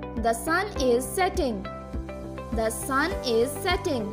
The sun is setting. The sun is setting.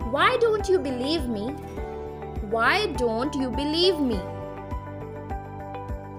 Why don't you believe me? Why don't you believe me?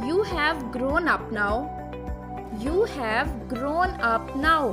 You have grown up now. You have grown up now.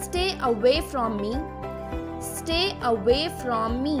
Stay away from me. Stay away from me.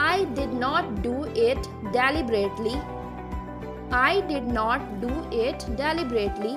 I did not do it deliberately. I did not do it deliberately.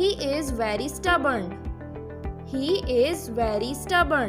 He is very stubborn. He is very stubborn.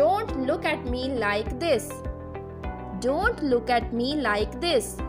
Don't look at me like this. Don't look at me like this.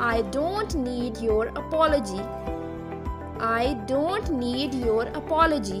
I don't need your apology. I don't need your apology.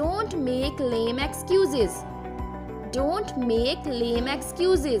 Don't make lame excuses. Don't make lame excuses.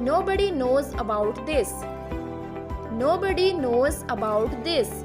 Nobody knows about this. Nobody knows about this.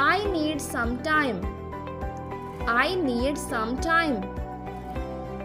I need some time. I need some time.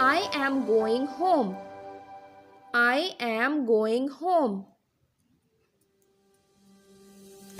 I am going home. I am going home.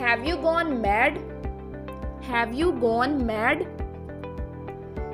Have you gone mad? Have you gone mad?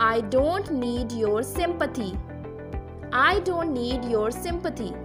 I don't need your sympathy. I don't need your sympathy.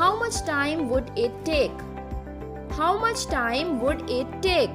How much time would it take? How much time would it take?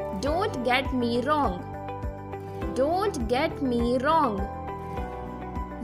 Don't get me wrong. Don't get me wrong.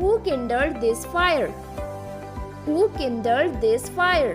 Who kindled this fire? Who kindled this fire?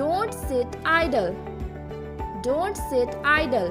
Don't sit idle. Don't sit idle.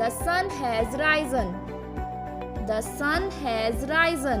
The sun has risen. The sun has risen.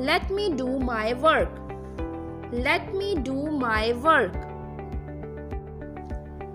Let me do my work. Let me do my work.